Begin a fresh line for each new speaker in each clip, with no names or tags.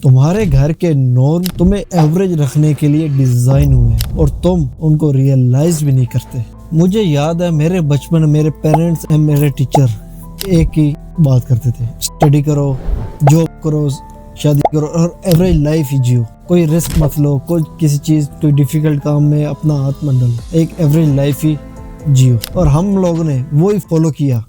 तुम्हारे घर के नॉर्म तुम्हें एवरेज रखने के लिए डिजाइन हुए हैं और तुम उनको रियलाइज भी नहीं करते। मुझे याद है मेरे बचपन में मेरे पेरेंट्स एंड मेरे टीचर एक ही बात करते थे, स्टडी करो, जॉब करो, शादी करो और एवरेज लाइफ ही जियो। कोई रिस्क मत लो, कोई किसी चीज कोई डिफिकल्ट काम में अपना हाथ मत डालो, एक एवरेज लाइफ ही जियो। और हम लोगों ने वो ही फॉलो किया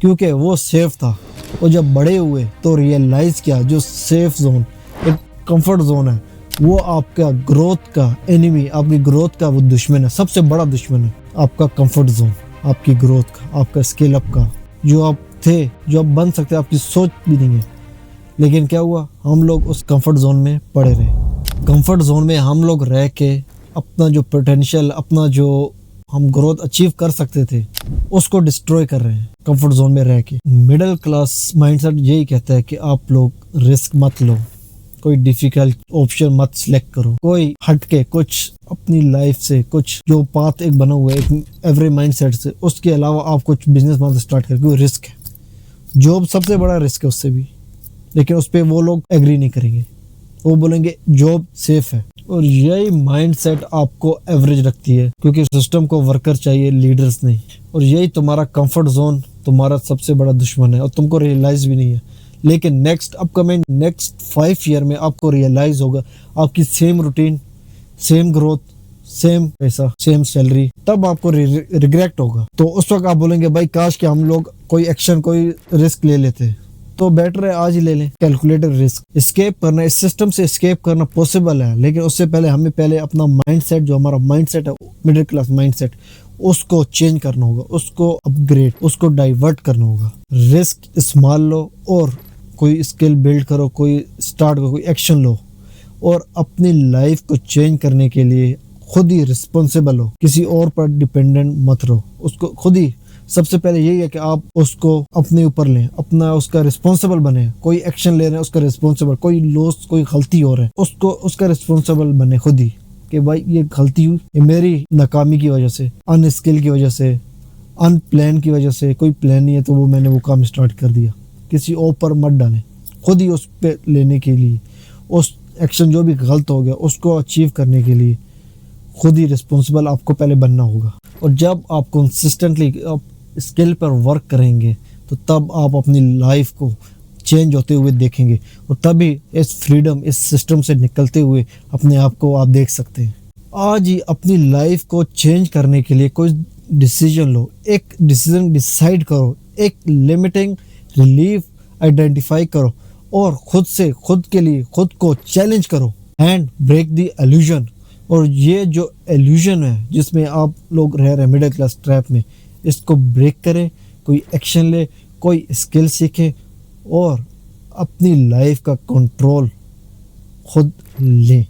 क्योंकि वो सेफ था। और जब बड़े हुए तो रियलाइज किया जो सेफ जोन, एक कंफर्ट जोन है, वो आपका ग्रोथ का एनिमी, आपकी ग्रोथ का वो दुश्मन है, सबसे बड़ा दुश्मन है आपका कंफर्ट जोन, आपकी ग्रोथ का, आपका स्किल अप का, जो आप थे, जो आप बन सकते, आपकी सोच भी नहीं है। लेकिन क्या हुआ, हम लोग उस कंफर्ट जोन में पड़े रहे। कंफर्ट जोन में हम लोग रह के अपना जो पोटेंशियल, अपना जो हम ग्रोथ अचीव कर सकते थे उसको डिस्ट्रॉय कर रहे हैं कंफर्ट जोन में रह के। मिडिल क्लास माइंडसेट यही कहता है कि आप लोग रिस्क मत लो, कोई डिफिकल्ट ऑप्शन मत सिलेक्ट करो, कोई हटके कुछ अपनी लाइफ से, कुछ जो पाथ एक बना हुआ है एक एवरेज माइंडसेट से, उसके अलावा आप कुछ बिजनेस मत स्टार्ट करें, कोई रिस्क है। जॉब सबसे बड़ा रिस्क है उससे भी, लेकिन उस पर वो लोग एग्री नहीं करेंगे, वो बोलेंगे जॉब सेफ है। और यही माइंडसेट आपको एवरेज रखती है क्योंकि सिस्टम को वर्कर चाहिए, लीडर्स नहीं। और यही तुम्हारा कंफर्ट जोन तुम्हारा सबसे बड़ा दुश्मन है और तुमको रियलाइज भी नहीं है। लेकिन नेक्स्ट 5 ईयर में आपको रियलाइज होगा, आपकी same routine, same growth, same पैसा, सेम सैलरी, तब आपको रिग्रेट होगा। तो उस वक्त आप बोलेंगे भाई काश कि हम लोग कोई एक्शन, कोई रिस्क ले लेते, तो बेटर है आज ही ले लें कैलकुलेटेड रिस्क। एस्केप करना, इस सिस्टम से एस्केप करना पॉसिबल है, लेकिन उससे पहले हमें अपना माइंडसेट, जो हमारा माइंडसेट है मिडिल क्लास माइंडसेट, उसको चेंज करना होगा, उसको अपग्रेड, उसको डाइवर्ट करना होगा। रिस्क स्मॉल लो और कोई स्किल बिल्ड करो, कोई स्टार्ट करो, कोई एक्शन लो और अपनी लाइफ को चेंज करने के लिए खुद ही रिस्पॉन्सिबल हो, किसी और पर डिपेंडेंट मत रहो। उसको खुद ही सबसे पहले यही है कि आप उसको अपने ऊपर लें, अपना उसका रिस्पॉन्सिबल बने। कोई एक्शन ले रहे हैं उसका रिस्पॉन्सिबल, कोई लॉस, कोई गलती हो रहा है उसको उसका रिस्पॉन्सिबल बने खुद ही, कि भाई ये गलती हुई, ये मेरी नाकामी की वजह से, अनस्किल की वजह से, अनप्लान की वजह से। कोई प्लान नहीं है तो मैंने वो काम स्टार्ट कर दिया, किसी और पर मत डालें, खुद ही उस पे लेने के लिए, उस एक्शन जो भी गलत हो गया उसको अचीव करने के लिए खुद ही रिस्पॉन्सिबल आपको पहले बनना होगा। और जब आप कंसिस्टेंटली स्किल पर वर्क करेंगे तो तब आप अपनी लाइफ को चेंज होते हुए देखेंगे और तभी इस फ्रीडम, इस सिस्टम से निकलते हुए अपने आप को आप देख सकते हैं। आज ही अपनी लाइफ को चेंज करने के लिए कोई डिसीजन लो, एक डिसीजन डिसाइड करो, एक लिमिटिंग रिलीफ आइडेंटिफाई करो और खुद के लिए खुद को चैलेंज करो एंड ब्रेक द इल्यूजन। और ये जो इल्यूजन है जिसमें आप लोग रह रहे हैं मिडिल क्लास ट्रैप में, इसको ब्रेक करें, कोई एक्शन ले, कोई स्किल सीखे और अपनी लाइफ का कंट्रोल खुद लें।